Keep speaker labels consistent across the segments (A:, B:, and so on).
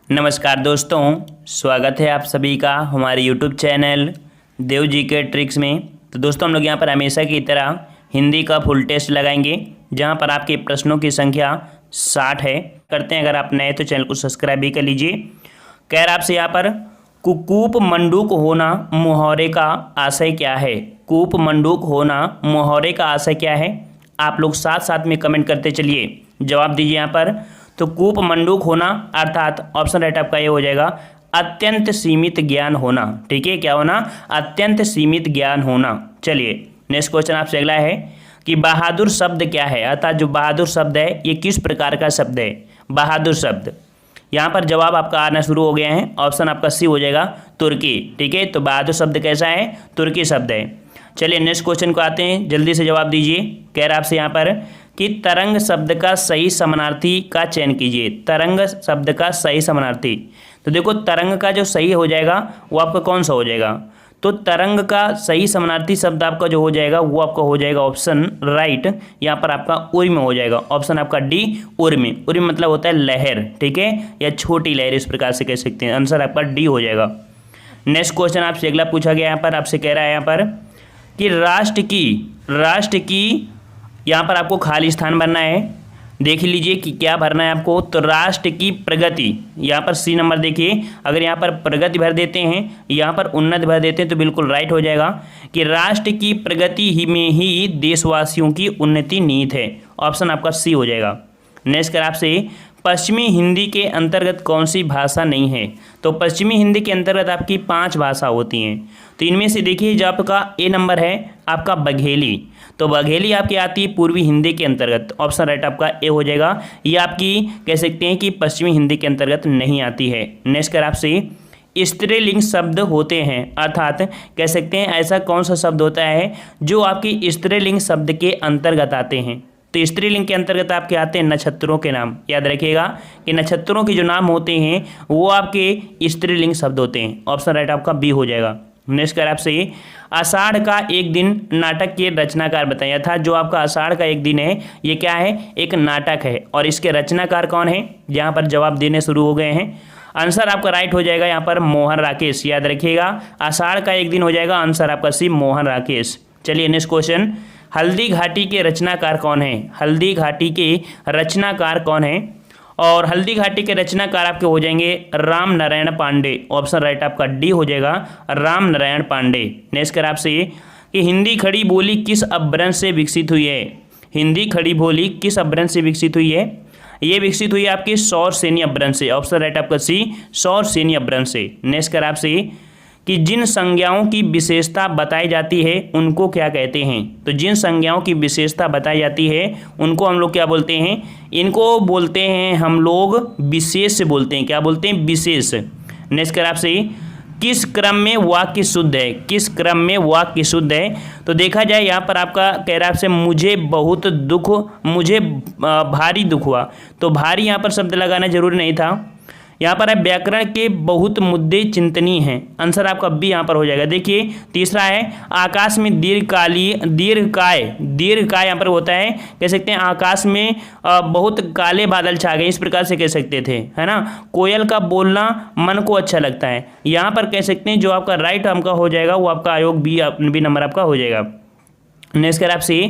A: नमस्कार दोस्तों, स्वागत है आप सभी का हमारे YouTube चैनल देव जी के ट्रिक्स में। तो दोस्तों हम लोग यहाँ पर हमेशा की तरह हिंदी का फुल टेस्ट लगाएंगे, जहाँ पर आपके प्रश्नों की संख्या 60 है। करते हैं, अगर आप नए तो चैनल को सब्सक्राइब भी कर लीजिए। कह रहा आपसे यहाँ पर कुकूप मंडूक होना मुहावरे का आशय क्या है। कूप मंडूक होना मुहावरे का आशय क्या है, आप लोग साथ साथ में कमेंट करते चलिए, जवाब दीजिए यहाँ पर। तो कूप मंडूक होना अर्थात ऑप्शन राइट आपका ये हो जाएगा अत्यंत सीमित ज्ञान होना। ठीक है, क्या होना? अत्यंत सीमित ज्ञान होना। चलिए नेक्स्ट क्वेश्चन आपसे अगला है कि बहादुर शब्द क्या है, अर्थात जो बहादुर शब्द है ये किस प्रकार का शब्द है। बहादुर शब्द, यहाँ पर जवाब आपका आना शुरू हो गया है। ऑप्शन आपका सी हो जाएगा तुर्की। ठीक है, तो बहादुर शब्द कैसा है? तुर्की शब्द है। चलिए नेक्स्ट क्वेश्चन को आते हैं, जल्दी से जवाब दीजिए। कह रहा आपसे यहाँ पर कि तरंग शब्द का सही समानार्थी का चयन कीजिए। तरंग शब्द का सही समानार्थी, तो देखो तरंग का जो सही हो जाएगा वो आपका कौन सा हो जाएगा? तो तरंग का सही समानार्थी शब्द आपका जो हो जाएगा वो आपका हो जाएगा ऑप्शन राइट, यहाँ पर आपका उर्मी हो जाएगा। ऑप्शन आपका डी उर्मी। उर्मी मतलब होता है लहर, ठीक है, या छोटी लहर, इस प्रकार से कह सकते हैं। आंसर आपका डी हो जाएगा। नेक्स्ट क्वेश्चन आपसे अगला पूछा गया, यहाँ पर आपसे कह रहा है यहाँ पर कि राष्ट्र की यहाँ पर आपको खाली स्थान भरना है। देख लीजिए कि क्या भरना है आपको। तो राष्ट्र की प्रगति, यहाँ पर सी नंबर देखिए। अगर यहाँ पर प्रगति भर देते हैं, यहाँ पर उन्नति भर देते हैं तो बिल्कुल राइट हो जाएगा कि राष्ट्र की प्रगति ही में ही देशवासियों की उन्नति निहित है। ऑप्शन आपका सी हो जाएगा। नेक्स्ट कर आपसे पश्चिमी हिंदी के अंतर्गत कौन सी भाषा नहीं है। तो पश्चिमी हिंदी के अंतर्गत आपकी 5 भाषा होती हैं। तो इनमें से देखिए जो आपका ए नंबर है आपका बघेली, तो बघेली आपकी आती है पूर्वी हिंदी के अंतर्गत। ऑप्शन राइट आपका ए हो जाएगा। ये आपकी कह सकते हैं कि पश्चिमी हिंदी के अंतर्गत नहीं आती है। नेक्स्ट कर आपसे स्त्रीलिंग शब्द होते हैं, अर्थात कह सकते हैं ऐसा कौन सा शब्द होता है जो आपकी स्त्रीलिंग शब्द के अंतर्गत आते हैं। तो स्त्रीलिंग के अंतर्गत आपके आते हैं नक्षत्रों के नाम। याद रखिएगा कि नक्षत्रों के जो नाम होते हैं वो आपके स्त्रीलिंग शब्द होते हैं। ऑप्शन राइट आपका बी हो जाएगा। नेक्स्ट कर आपसे आषाढ़ का एक दिन नाटक के रचनाकार बताया था। जो आपका आषाढ़ का एक दिन है ये क्या है? एक नाटक है। और इसके रचनाकार कौन है? यहाँ पर जवाब देने शुरू हो गए हैं। आंसर आपका राइट हो जाएगा यहाँ पर मोहन राकेश। याद रखिएगा आषाढ़ का एक दिन हो जाएगा आंसर आपका सी मोहन राकेश। चलिए नेक्स्ट क्वेश्चन, हल्दी घाटी के रचनाकार कौन है? हल्दी घाटी के रचनाकार कौन है? और हल्दी घाटी के रचनाकार आपके हो जाएंगे राम नारायण पांडे। ऑप्शन राइट आपका डी हो जाएगा राम नारायण पांडे। नेक्स्ट कर आपसे कि हिंदी खड़ी बोली किस अपभ्रंश से विकसित हुई है। हिंदी खड़ी बोली किस अपभ्रंश से विकसित हुई है? ये विकसित हुई है आपके सौर सेनी अपभ्रंश से। ऑप्शन राइट आपका सी सौर सेनी अपभ्रंश से। नेक्स्ट कर आपसे कि जिन संज्ञाओं की विशेषता बताई जाती है उनको क्या कहते हैं। तो जिन संज्ञाओं की विशेषता बताई जाती है उनको हम लोग क्या बोलते हैं? इनको बोलते हैं हम लोग विशेष बोलते हैं। क्या बोलते हैं? विशेष। नेक्स्ट कर आपसे किस क्रम में वाक्य शुद्ध है? किस क्रम में वाक्य शुद्ध है? तो देखा जाए यहाँ पर आपका कह रहा है आपसे मुझे भारी दुख हुआ। तो भारी यहाँ पर शब्द लगाना जरूरी नहीं था। यहाँ पर है व्याकरण के बहुत मुद्दे चिंतनीय हैं। आंसर आपका बी यहाँ पर हो जाएगा। देखिए तीसरा है आकाश में दीर्घकाय यहाँ पर होता है, कह सकते हैं आकाश में बहुत काले बादल छा गए, इस प्रकार से कह सकते थे, है ना। कोयल का बोलना मन को अच्छा लगता है। यहाँ पर कह सकते हैं जो आपका राइट आपका हो जाएगा वो आपका आयोग बी नंबर आपका हो जाएगा। नेक्स्ट कर आपसे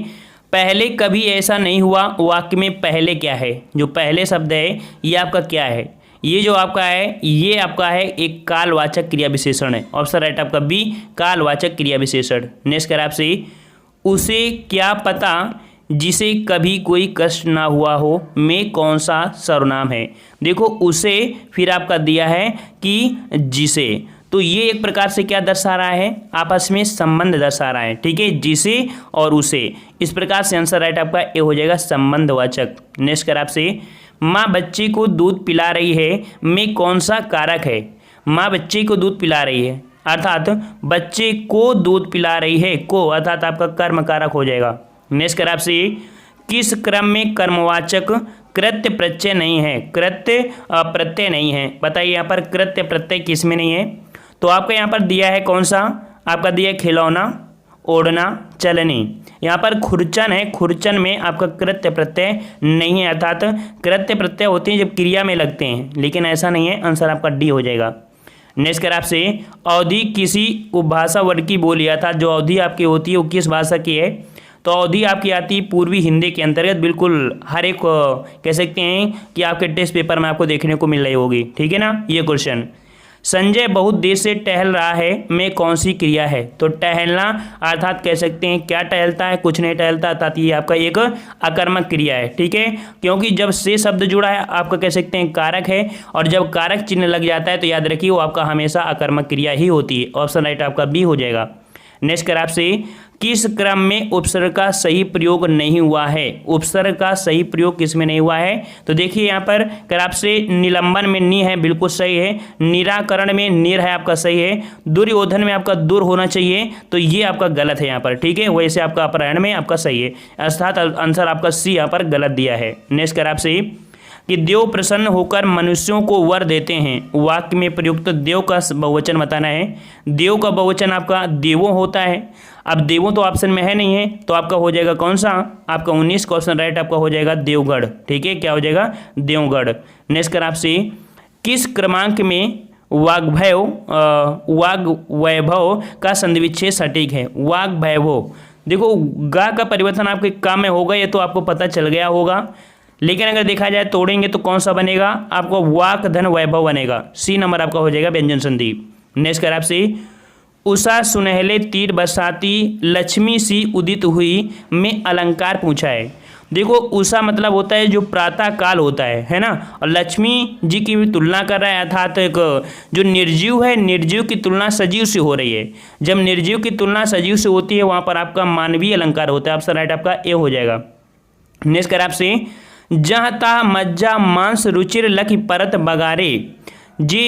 A: पहले कभी ऐसा नहीं हुआ वाक्य में पहले क्या है? जो पहले शब्द है ये आपका क्या है? ये जो आपका है ये आपका है एक कालवाचक क्रिया विशेषण है। ऑप्शन राइट आपका बी कालवाचक क्रिया विशेषण। नेक्स्ट कर आपसे उसे क्या पता जिसे कभी कोई कष्ट ना हुआ हो में कौन सा सर्वनाम है। देखो उसे फिर आपका दिया है कि जिसे, तो ये एक प्रकार से क्या दर्शा रहा है? आपस में संबंध दर्शा रहा है। ठीक है, जिसे और उसे, इस प्रकार से आंसर राइट आपका ए हो जाएगा संबंधवाचक। नेक्स्ट कर आपसे माँ बच्चे को दूध पिला रही है में कौन सा कारक है? माँ बच्चे को दूध पिला रही है अर्थात बच्चे को दूध पिला रही है को अर्थात आपका कर्म कारक हो जाएगा। नेक्स्ट कर आपसे किस क्रम में कर्मवाचक कृत्य प्रत्यय नहीं है? कृत्य प्रत्यय नहीं है। बताइए यहाँ पर कृत्य प्रत्यय किस में नहीं है? तो आपका यहाँ पर दिया है कौन सा? आपका दिया है खिलौना ओढ़ना, चलनी। यहाँ पर खुरचन है, खुरचन में आपका कृत्य प्रत्यय नहीं है, अर्थात कृत्य प्रत्यय होते हैं जब क्रिया में लगते हैं, लेकिन ऐसा नहीं है। आंसर आपका डी हो जाएगा। नेक्स्ट कर आपसे, अवधि किसी उपभाषा वर्ग की बोली, अर्थात जो अवधि आपकी होती है वो किस भाषा की है? तो अवधि आपकी आती है पूर्वी हिंदी के अंतर्गत। बिल्कुल हर एक कह सकते हैं कि आपके टेस्ट पेपर में आपको देखने को मिल रही होगी, ठीक है ना। ये क्वेश्चन, संजय बहुत देर से टहल रहा है में कौन सी क्रिया है? तो टहलना अर्थात कह सकते हैं क्या टहलता है, कुछ नहीं टहलता, अर्थात ये आपका एक आकर्मक क्रिया है, ठीक है। क्योंकि जब से शब्द जुड़ा है आपका कह सकते हैं कारक है, और जब कारक चिन्ह लग जाता है तो याद रखिए वो आपका हमेशा आकर्मक क्रिया ही होती है। ऑप्शन राइट आपका बी हो जाएगा। नेक्स्ट कर आपसे, किस क्रम में उपसर्ग का सही प्रयोग नहीं हुआ है? उपसर्ग का सही प्रयोग किस में नहीं हुआ है? तो देखिए यहाँ पर कर आपसे, निलंबन में नी है, बिल्कुल सही है। निराकरण में निर है, आपका सही है। दुर्योधन में आपका दुर होना चाहिए, तो ये आपका गलत है यहाँ पर, ठीक है। वैसे आपका अपहरण में आपका सही है, अर्थात आंसर आपका सी यहाँ पर गलत दिया है। नेक्स्ट कर आपसे, कि देव प्रसन्न होकर मनुष्यों को वर देते हैं, वाक्य में प्रयुक्त देव का बहुवचन बताना है। देव का बहुवचन आपका देवों होता है। अब देवों तो ऑप्शन में है नहीं है, तो आपका हो जाएगा कौन सा? आपका 19 का ऑप्शन राइट आपका हो जाएगा देवगढ़, ठीक है। क्या हो जाएगा? देवगढ़। नेक्स्ट कर आपसे, किस क्रमांक में वाग्वैभव का संधिविच्छेद सटीक है? वाग्वैभव, देखो गा का परिवर्तन आपके का में होगा, ये तो आपको पता चल गया होगा, लेकिन अगर देखा जाए तोड़ेंगे तो कौन सा बनेगा? आपको वाक धन वैभव बनेगा। सी नंबर आपका हो जाएगा व्यंजन संधि। नेक्स्ट कर आपसे, उषा सुनहले तीर बरसाती लक्ष्मी सी उदित हुई में अलंकार पूछा है। देखो उषा मतलब होता है जो प्रातः काल होता है ना, और लक्ष्मी जी की भी तुलना कर रहा है, अर्थात एक जो निर्जीव है, निर्जीव की तुलना सजीव से हो रही है। जब निर्जीव की तुलना सजीव से होती है वहाँ पर आपका मानवीय अलंकार होता है। ऑप्शन राइट आपका ए हो जाएगा। नेक्स्ट कर आपसे, जहता मज्जा मांस रुचिर लखी परत बगारे जी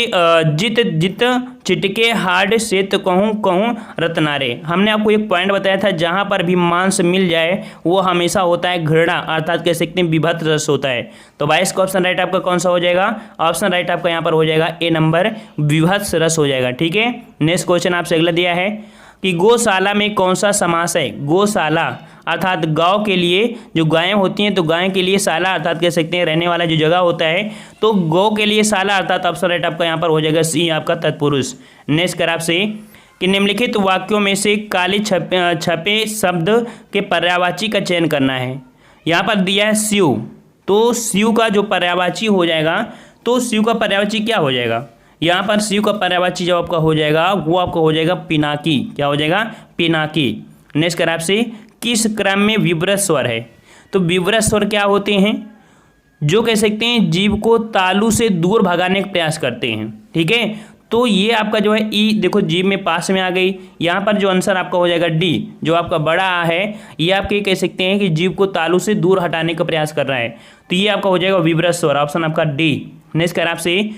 A: जित जित चिटके हाड से तो कहूँ कहूँ रत्नारे। हमने आपको एक पॉइंट बताया था, जहाँ पर भी मांस मिल जाए वो हमेशा होता है घृणा, अर्थात कह सकते हैं विभत्स रस होता है। तो 22 का ऑप्शन राइट आपका कौन सा हो जाएगा? ऑप्शन राइट आपका यहाँ पर हो जाएगा ए नंबर, विभत्स रस हो जाएगा, ठीक है। नेक्स्ट क्वेश्चन आपसे अगला दिया है कि गौशाला में कौन सा समास है? गौशाला अर्थात गांव के लिए जो गायें होती हैं, तो गाय के लिए शाला अर्थात कह सकते हैं रहने वाला जो जगह होता है, तो गौ के लिए शाला, अर्थात ऑप्शन राइट आपका यहाँ पर हो जाएगा सी आपका तत्पुरुष। नेक्स्ट कर आपसे, कि निम्नलिखित वाक्यों में से काले छपे शब्द के पर्यायवाची का चयन करना है। यहाँ पर दिया है शिव, तो शिव का जो पर्यायवाची हो जाएगा, तो शिव का पर्यायवाची क्या हो जाएगा? यहाँ पर शिव का पर्यायवाची जो आपका हो जाएगा वो आपका हो जाएगा पिनाकी। क्या हो जाएगा? पिनाकी। नेक्स्ट कर आपसे, किस क्रम में विवृत स्वर है? तो विवृत स्वर क्या होते हैं? जो कह सकते हैं जीव को तालु से दूर भगाने का प्रयास करते हैं, ठीक है। तो ये आपका जो है ई, देखो जीव में पास में आ गई। यहाँ पर जो आंसर आपका हो जाएगा डी, जो आपका बड़ा आ है, ये आप कह सकते हैं कि जीव को तालु से दूर हटाने का प्रयास कर रहा है, तो ये आपका हो जाएगा विवृत स्वर, ऑप्शन आपका डी। नेक्स्ट कर आपसे,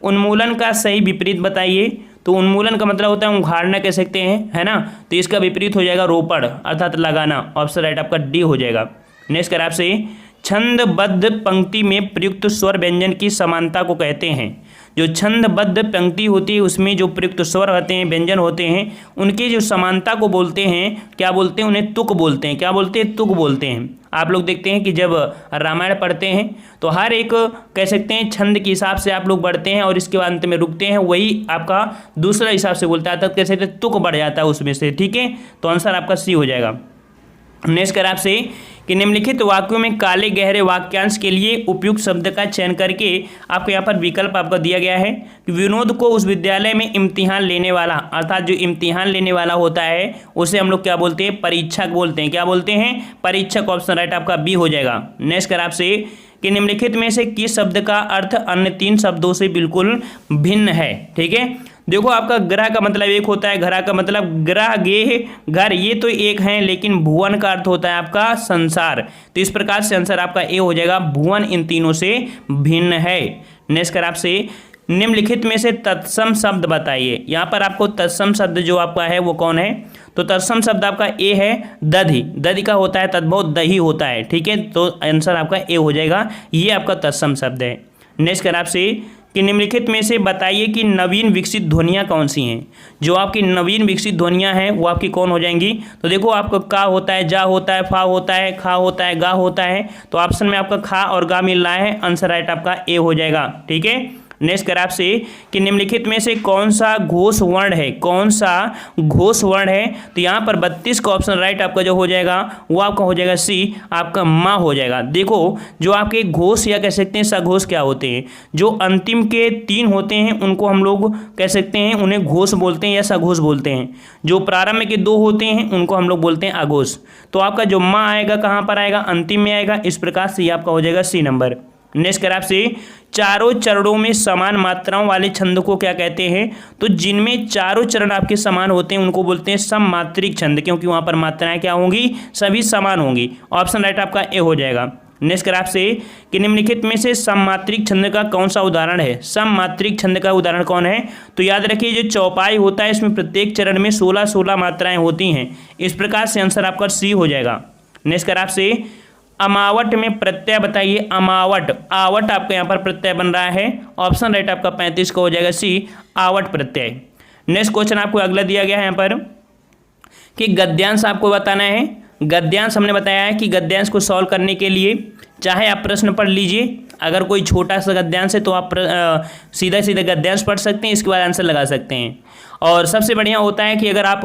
A: उन्मूलन का सही विपरीत बताइए। तो उन्मूलन का मतलब होता है उखाड़ना कह सकते हैं, है ना, तो इसका विपरीत हो जाएगा रोपड़, अर्थात लगाना। ऑप्शन राइट आपका डी हो जाएगा। नेक्स्ट कर आपसे, छंदबद्ध पंक्ति में प्रयुक्त स्वर व्यंजन की समानता को कहते हैं। जो छंदबद्ध पंक्ति होती है उसमें जो प्रयुक्त स्वर होते हैं, व्यंजन होते हैं, उनकी जो समानता को बोलते हैं, क्या बोलते हैं? उन्हें तुक बोलते हैं। क्या बोलते हैं? तुक बोलते हैं। आप लोग देखते हैं कि जब रामायण पढ़ते हैं तो हर एक कह सकते हैं छंद के हिसाब से आप लोग बढ़ते हैं और इसके बाद अंत में रुकते हैं, वही आपका दूसरा हिसाब से बोलता है, तब कह सकते हैं तुक बढ़ जाता है उसमें से, ठीक है। तो आंसर आपका सी हो जाएगा। नेक्स्ट कर आपसे, कि निम्नलिखित वाक्यों में काले गहरे वाक्यांश के लिए उपयुक्त शब्द का चयन करके आपको यहाँ पर विकल्प आपका दिया गया है कि विनोद को उस विद्यालय में इम्तिहान लेने वाला, अर्थात जो इम्तिहान लेने वाला होता है उसे हम लोग क्या बोलते हैं? परीक्षक बोलते हैं। क्या बोलते हैं? परीक्षक। ऑप्शन राइट आपका बी हो जाएगा। नेक्स्ट कर आपसे, कि निम्नलिखित में से किस शब्द का अर्थ अन्य 3 शब्दों से बिल्कुल भिन्न है? ठीक है, देखो आपका ग्रह का मतलब एक होता है, घरा का मतलब ग्रह, गेह, घर, ये तो एक हैं, लेकिन भुवन का अर्थ होता है आपका संसार। तो इस प्रकार से आंसर आपका ए हो जाएगा, भुवन इन तीनों से भिन्न है। नेक्स्ट कर आपसे, निम्नलिखित में से तत्सम शब्द बताइए। यहाँ पर आपको तत्सम शब्द जो आपका है वो कौन है? तो तत्सम शब्द आपका ए है दधि। दधि का होता है तद्भव दही होता है, ठीक है। तो आंसर आपका ए हो जाएगा, ये आपका तत्सम शब्द है। नेक्स्ट कर आपसे, कि निम्नलिखित में से बताइए कि नवीन विकसित ध्वनियाँ कौन सी हैं। जो आपकी नवीन विकसित ध्वनियाँ हैं वो आपकी कौन हो जाएंगी। तो देखो आपका का होता है, जा होता है, फा होता है, खा होता है, गा होता है। तो ऑप्शन में आपका खा और गा मिल रहा है, आंसर राइट आपका ए हो जाएगा। ठीक है, नेक्स्ट कर आपसे कि निम्नलिखित में से कौन सा घोष वर्ण है, कौन सा घोष वर्ण है। तो यहाँ पर 32 का ऑप्शन राइट आपका जो हो जाएगा वो आपका हो जाएगा सी, आपका माँ हो जाएगा। देखो जो आपके घोष या कह सकते हैं सघोष क्या होते हैं, जो अंतिम के 3 होते हैं उनको हम लोग कह सकते हैं उन्हें घोष बोलते हैं या सघोष बोलते हैं। जो प्रारंभ के 2 होते हैं उनको हम लोग बोलते हैं अघोष। तो आपका जो माँ आएगा कहाँ पर आएगा, अंतिम में आएगा। इस प्रकार से ये आपका हो जाएगा सी नंबर। नेक्स्ट कर आपसे चारों चरणों में समान मात्राओं वाले छंद को क्या कहते हैं। तो जिनमें चारों चरण आपके समान होते हैं उनको बोलते हैं सममात्रिक छंद, क्योंकि वहां पर मात्राएं क्या होंगी, सभी समान होंगी। ऑप्शन राइट आपका ए हो जाएगा। नेक्स्ट कर आपसे कि निम्नलिखित में से सममात्रिक छंद का कौन सा उदाहरण है। सममात्रिक छंद का उदाहरण कौन है। तो याद रखिए जो चौपाई होता है इसमें प्रत्येक चरण में 16 मात्राएं होती हैं। इस प्रकार से आंसर आपका सी हो जाएगा। नेक्स्ट कर आपसे अमावट में प्रत्यय बताइए। अमावट, आवट आपका यहाँ पर प्रत्यय बन रहा है। ऑप्शन राइट आपका 35 का हो जाएगा सी, आवट प्रत्यय। नेक्स्ट क्वेश्चन आपको अगला दिया गया है यहाँ पर कि गद्यांश आपको बताना है। गद्यांश हमने बताया है कि गद्यांश को सॉल्व करने के लिए चाहे आप प्रश्न पढ़ लीजिए, अगर कोई छोटा सा गद्यांश है तो आप सीधा सीधा गद्यांश पढ़ सकते हैं, इसके बाद आंसर लगा सकते हैं। और सबसे बढ़िया होता है कि अगर आप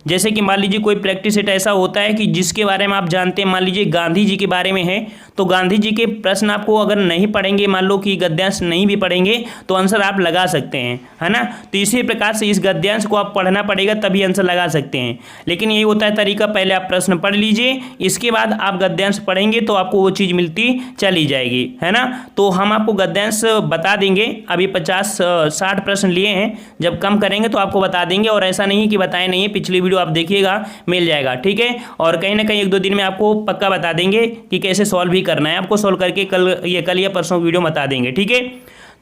A: जैसे कि मान लीजिए कोई प्रैक्टिस सेट ऐसा होता है कि जिसके बारे में आप जानते हैं, मान लीजिए गांधी जी के बारे में है, तो गांधी जी के प्रश्न आपको अगर नहीं पढ़ेंगे, मान लो कि गद्यांश नहीं भी पढ़ेंगे तो आंसर आप लगा सकते हैं, है ना। तो इसी प्रकार से इस गद्यांश को आप पढ़ना पड़ेगा तभी आंसर लगा सकते हैं। लेकिन यही होता है तरीका, पहले आप प्रश्न पढ़ लीजिए, इसके बाद आप गद्यांश पढ़ेंगे तो आपको वो चीज़ मिलती चली जाएगी, है ना। तो हम आपको गद्यांश बता देंगे। अभी 50-60 प्रश्न लिए हैं, जब कम करेंगे तो आपको बता देंगे। और ऐसा नहीं कि बताए नहीं है, पिछली वीडियो आप देखिएगा मिल जाएगा, ठीक है। और कहीं ना कहीं 1-2 दिन में आपको पक्का बता देंगे कि कैसे सॉल्व भी करना है। आपको सॉल्व करके कल या परसों वीडियो बता देंगे, ठीक है।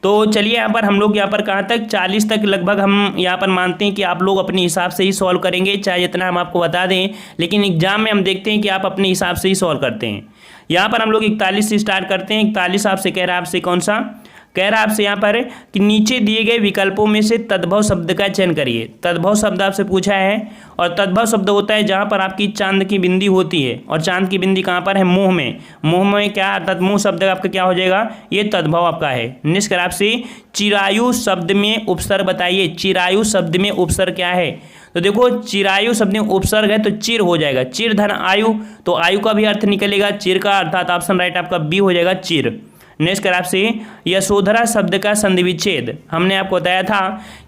A: तो चलिए यहाँ पर हम लोग यहाँ पर कहाँ तक 40 तक लगभग हम यहाँ पर मानते हैं कि आप लोग अपने हिसाब से ही सॉल्व करेंगे, चाहे जितना हम आपको बता दें। लेकिन एग्जाम में हम देखते हैं कि आप अपने हिसाब से ही सॉल्व करते हैं। यहाँ पर हम लोग 41 से स्टार्ट करते हैं। 41 आपसे कह रहा है, आपसे कौन सा कह रहा है आपसे यहाँ पर कि नीचे दिए गए विकल्पों में से तद्भव शब्द का चयन करिए। तद्भव शब्द आपसे पूछा है, और तद्भव शब्द होता है जहाँ पर आपकी चांद की बिंदी होती है, और चांद की बिंदी कहाँ पर है, मुंह में। मुंह में क्या अर्थात मुंह शब्द आपका क्या हो जाएगा, ये तद्भव आपका है। निष्ठ कर आपसे चिरायु शब्द में उपसर्ग बताइए। चिरायु शब्द में उपसर्ग क्या है। तो देखो चिरायु शब्द में उपसर्ग है तो चिर हो जाएगा, चिर धन आयु, तो आयु का भी अर्थ निकलेगा चिर का, अर्थात ऑप्शन राइट आपका बी हो जाएगा चिर। नेक्स्ट कर आपसे यशोधरा शब्द का संधि विच्छेद। हमने आपको बताया था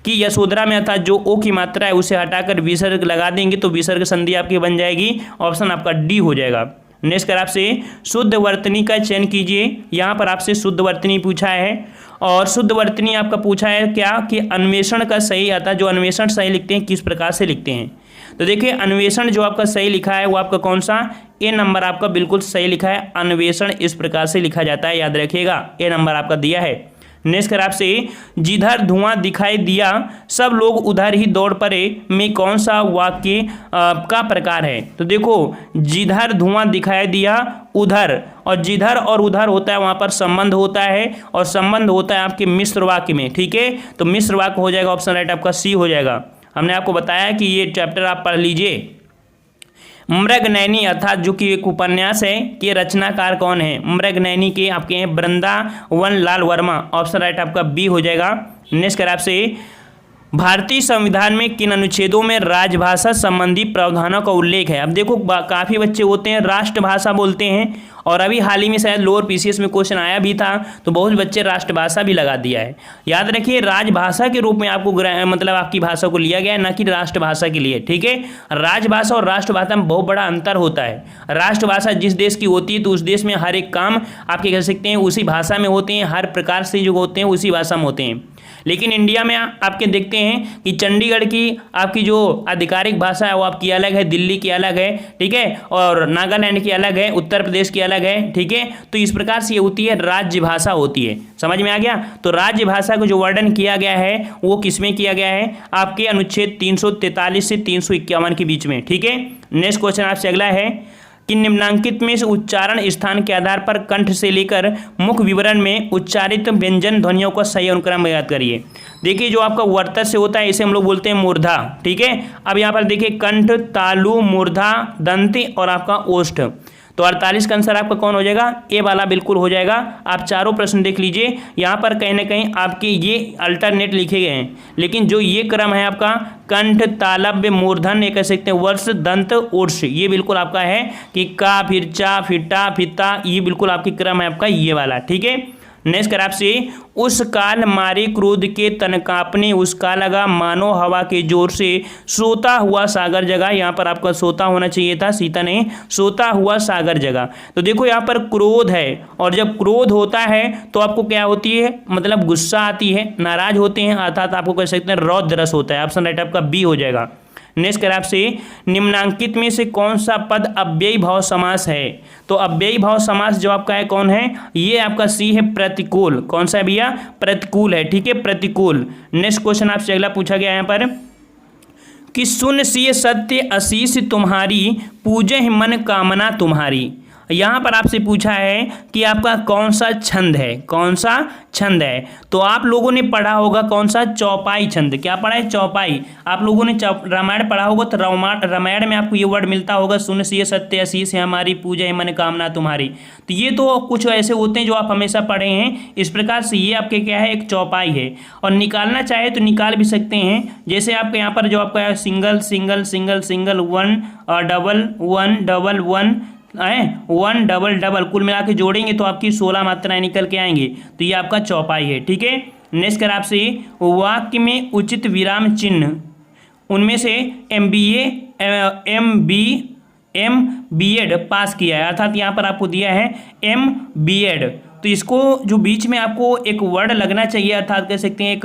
A: कि यशोधरा में अर्थात जो ओ की मात्रा है उसे हटाकर विसर्ग लगा देंगे तो विसर्ग संधि आपकी बन जाएगी, ऑप्शन आपका डी हो जाएगा। नेक्स्ट कर आपसे शुद्ध वर्तनी का चयन कीजिए। यहाँ पर आपसे शुद्ध वर्तनी पूछा है, और शुद्ध वर्तनी आपका पूछा है क्या कि अन्वेषण का सही आता है। जो अन्वेषण सही लिखते हैं किस प्रकार से लिखते हैं। तो देखिए अन्वेषण जो आपका सही लिखा है वो आपका कौन सा, ए नंबर आपका बिल्कुल सही लिखा है। अन्वेषण इस प्रकार से लिखा जाता है, याद रखिएगा, ए नंबर आपका दिया है। नेक्स्ट कर आपसे जिधर धुआं दिखाई दिया सब लोग उधर ही दौड़ पड़े में कौन सा वाक्य का प्रकार है। तो देखो जिधर धुआं दिखाई दिया उधर, और जिधर और उधर होता है वहाँ पर संबंध होता है, और संबंध होता है आपके मिश्र वाक्य में, ठीक है। तो मिश्र वाक्य हो जाएगा, ऑप्शन राइट आपका सी हो जाएगा। हमने आपको बताया कि ये चैप्टर आप पढ़ लीजिए। मृगनयनी अर्थात जो कि एक उपन्यास है कि रचनाकार कौन है। मृगनयनी के आपके हैं वृंदावन लाल वर्मा, ऑप्शन राइट आपका बी हो जाएगा। नेक्स्ट कर आपसे भारतीय संविधान में किन अनुच्छेदों में राजभाषा संबंधी प्रावधानों का उल्लेख है। अब देखो काफ़ी बच्चे होते हैं राष्ट्रभाषा बोलते हैं, और अभी हाल ही में शायद लोअर पीसीएस में क्वेश्चन आया भी था तो बहुत बच्चे राष्ट्रभाषा भी लगा दिया है। याद रखिए राजभाषा के रूप में आपको मतलब आपकी भाषा को लिया गया है, ना कि राष्ट्रभाषा के लिए, ठीक है। राजभाषा और राष्ट्रभाषा में बहुत बड़ा अंतर होता है। राष्ट्रभाषा जिस देश की होती है तो उस देश में हर एक काम आपके कह सकते हैं उसी भाषा में होते हैं, हर प्रकार से जो होते हैं उसी भाषा में होते हैं। लेकिन इंडिया में आपके देखते हैं कि चंडीगढ़ की आपकी जो आधिकारिक भाषा है वो आपकी अलग है, दिल्ली की अलग है, ठीक है, और नागालैंड की अलग है, उत्तर प्रदेश की अलग है, ठीक है। तो इस प्रकार से ये होती है राज्य भाषा होती है, समझ में आ गया। तो राज्य भाषा को जो वर्णन किया गया है वो किसमें किया गया है, आपके अनुच्छेद 343 से 351 के बीच में, ठीक है। नेक्स्ट क्वेश्चन आपसे अगला है कि निम्नांकित में से उच्चारण स्थान के आधार पर कंठ से लेकर मुख विवरण में उच्चारित व्यंजन ध्वनियों का सही अनुक्रम याद करिए। देखिए जो आपका वर्तज से होता है इसे हम लोग बोलते हैं मूर्धा, ठीक है। अब यहाँ पर देखिए कंठ, तालु, मूर्धा, दंत और आपका ओष्ठ। तो 48 का आंसर आपका कौन हो जाएगा? ए वाला बिल्कुल हो जाएगा। आप चारों प्रश्न देख लीजिए, यहाँ पर कहीं ना कहीं आपके ये अल्टरनेट लिखे गए हैं, लेकिन जो ये क्रम है आपका कंठ, तालव्य, मूर्धन, ये कह सकते हैं वर्ष, दंत, ओष्ठ, ये बिल्कुल आपका है कि का, फिर चा, फिर टा, फिर ता, ये बिल्कुल आपकी क्रम है आपका ये वाला, ठीक है। नेक्स्ट कर आपसे, उस काल मारे क्रोध के तन कांपने, उसका लगा मानो हवा के जोर से, सोता हुआ सागर जगा। यहाँ पर आपका सोता होना चाहिए था, सीता नहीं, सोता हुआ सागर जगा। तो देखो यहाँ पर क्रोध है, और जब क्रोध होता है तो आपको क्या होती है, मतलब गुस्सा आती है, नाराज होते हैं, अर्थात आपको कह सकते हैं रौद्र रस होता है। ऑप्शन राइट आपका बी हो जाएगा। नेक्स्ट कर आपसे, निम्नांकित में से कौन सा पद अव्ययी भाव समास है? तो अव्ययी भाव समास जो आपका है कौन है? ये आपका सी है, प्रतिकूल। कौन सा है भैया? प्रतिकूल है, ठीक है, प्रतिकूल। नेक्स्ट क्वेश्चन आपसे अगला पूछा गया यहाँ पर कि सुन सिय सत्य आशीष तुम्हारी, पूजे मन कामना तुम्हारी। यहाँ पर आपसे पूछा है कि आपका कौन सा छंद है, कौन सा छंद है? तो आप लोगों ने पढ़ा होगा कौन सा? चौपाई छंद। क्या पढ़ा है? चौपाई। आप लोगों ने रामायण पढ़ा होगा तो रामायण में आपको ये वर्ड मिलता होगा, सुन सिय सत्य आशीष है हमारी, पूजा मन कामना तुम्हारी। तो ये तो कुछ ऐसे होते हैं जो आप हमेशा पढ़े हैं। इस प्रकार से ये आपके क्या है, एक चौपाई है। और निकालना चाहे तो निकाल भी सकते हैं, जैसे आपके यहाँ पर जो आपका है single single single single, one double, one double, one one double double, कुल मिला के जोड़ेंगे तो आपकी 16 मात्राएं निकल के आएंगी। तो ये आपका चौपाई है, ठीक है। नेक्स्ट कर आपसे, वाक्य में उचित विराम चिन्ह, उनमें से MBA पास किया है, अर्थात यहाँ पर आपको दिया है MBA। तो इसको जो बीच में आपको एक वर्ड लगना चाहिए, अर्थात कह सकते हैं एक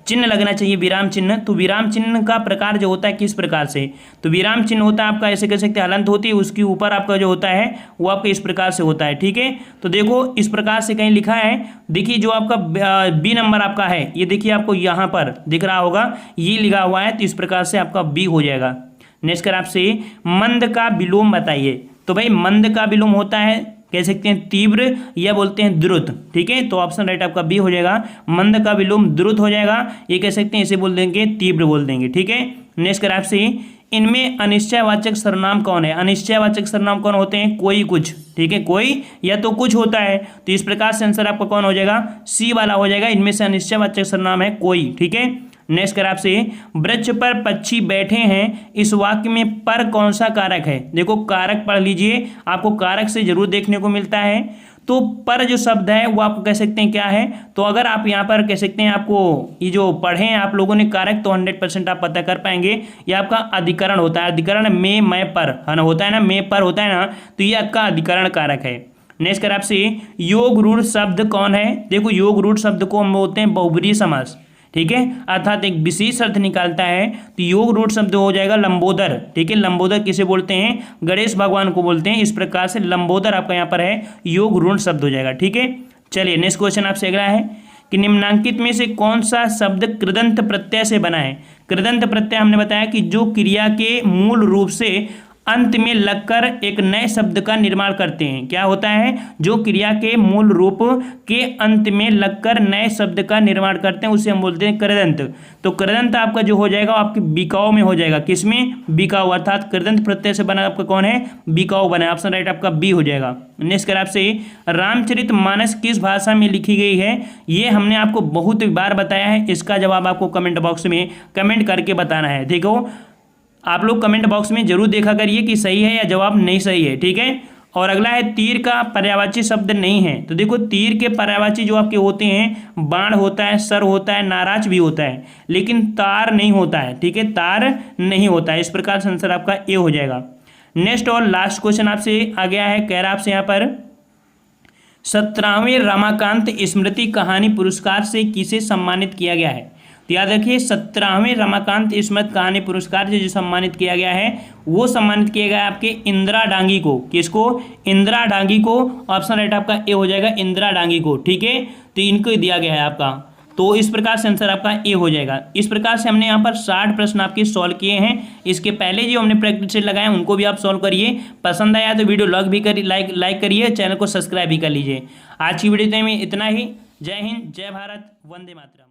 A: चिन्ह लगना चाहिए, विराम चिन्ह। तो विराम चिन्ह का प्रकार जो होता है किस प्रकार से? तो विराम चिन्ह होता है आपका, ऐसे कह सकते हैं हलंत होती है, उसके ऊपर आपका जो होता है वो आपका इस प्रकार से होता है, ठीक है। तो देखो इस प्रकार से कहीं लिखा है, देखिए जो आपका बी नंबर आपका है, ये देखिए आपको यहाँ पर दिख रहा होगा, ये लिखा हुआ है, तो इस प्रकार से आपका बी हो जाएगा। नेक्स्ट कर आपसे, मंद का विलोम बताइए। तो भाई मंद का विलोम होता है, कह सकते हैं तीव्र या बोलते हैं द्रुत, ठीक है। तो ऑप्शन राइट आपका बी हो जाएगा, मंद का विलोम द्रुत हो जाएगा, ये कह सकते हैं इसे बोल देंगे तीव्र बोल देंगे, ठीक है। नेक्स्ट कर आपसे, इनमें अनिश्चयवाचक सर्वनाम कौन है? अनिश्चयवाचक सर्वनाम कौन होते हैं? कोई, कुछ, ठीक है, कोई या तो कुछ होता है। तो इस प्रकार से आंसर आपका कौन हो जाएगा? सी वाला हो जाएगा। इनमें से अनिश्चयवाचक सर्वनाम है कोई, ठीक है। नेक्स्ट कर आपसे, वृक्ष पर पक्षी बैठे हैं, इस वाक्य में पर कौन सा कारक है? देखो कारक पढ़ लीजिए, आपको कारक से जरूर देखने को मिलता है। तो पर जो शब्द है वो आपको कह सकते हैं क्या है? तो अगर आप यहाँ पर कह सकते हैं, आपको ये जो पढ़े हैं आप लोगों ने कारक, तो 100% आप पता कर पाएंगे। ये आपका अधिकरण होता है, अधिकरण में, मैं पर है ना, होता है ना, में पर होता है ना, तो ये आपका अधिकरण कारक है। नेक्स्ट कर आपसे, योग रूढ़ शब्द कौन है? देखो योग रूढ़ शब्द को हम बोलते हैं बहुब्रीहि समास, ठीक है, अर्थात एक विशेष अर्थ निकालता है। तो योग रूढ़ शब्द हो जाएगा लंबोदर, ठीक है। लंबोदर किसे बोलते हैं? गणेश भगवान को बोलते हैं। इस प्रकार से लंबोदर आपका यहाँ पर है, योग रूढ़ शब्द हो जाएगा, ठीक है। चलिए नेक्स्ट क्वेश्चन आपसे अगला है कि निम्नांकित में से कौन सा शब्द कृदंत प्रत्यय से बना है? कृदंत प्रत्यय हमने बताया कि जो क्रिया के मूल रूप से अंत में लगकर एक नए शब्द का निर्माण करते हैं। क्या होता है? जो क्रिया के मूल रूप के अंत में लगकर नए शब्द का निर्माण करते हैं उसे हम बोलते हैं कृदंत। तो कृदंत आपका जो हो जाएगा आपके बिकाऊ में हो जाएगा, किसमें? बिकाऊ, अर्थात कृदंत प्रत्यय से बना आपका कौन है? बिकाऊ बना। ऑप्शन राइट आपका बी हो जाएगा। नेक्स्ट कर आपसे, रामचरितमानस किस भाषा में लिखी गई है? ये हमने आपको बहुत बार बताया है, इसका जवाब आपको कमेंट बॉक्स में कमेंट करके बताना है। देखो आप लोग कमेंट बॉक्स में जरूर देखा करिए कि सही है या जवाब नहीं सही है, ठीक है। और अगला है, तीर का पर्यायवाची शब्द नहीं है। तो देखो तीर के पर्यायवाची जो आपके होते हैं, बाण होता है, सर होता है, नाराज भी होता है, लेकिन तार नहीं होता है, ठीक है, तार नहीं होता है। इस प्रकार से आंसर आपका ए हो जाएगा। नेक्स्ट और लास्ट क्वेश्चन आपसे आ गया है, कह रहा आपसे यहाँ पर 17वें रमाकांत स्मृति कहानी पुरस्कार से किसे सम्मानित किया गया है? तो याद रखिए 17वें रमाकांत स्मृति कहानी पुरस्कार से जो सम्मानित किया गया है वो सम्मानित किया गया आपके इंदिरा डांगी को। किसको? इंदिरा डांगी को। ऑप्शन राइट आपका ए हो जाएगा, इंदिरा डांगी को, ठीक है। तो इनको दिया गया है आपका। तो इस प्रकार से आंसर आपका ए हो जाएगा। इस प्रकार से हमने यहाँ पर 60 प्रश्न आपके सॉल्व किए हैं। इसके पहले जो हमने प्रैक्टिस सेट लगाए उनको भी आप सॉल्व करिए। पसंद आया तो वीडियो लाइक करिए, चैनल को सब्सक्राइब भी कर लीजिए। आज की वीडियो में इतना ही। जय हिंद, जय भारत, वंदे मातरम।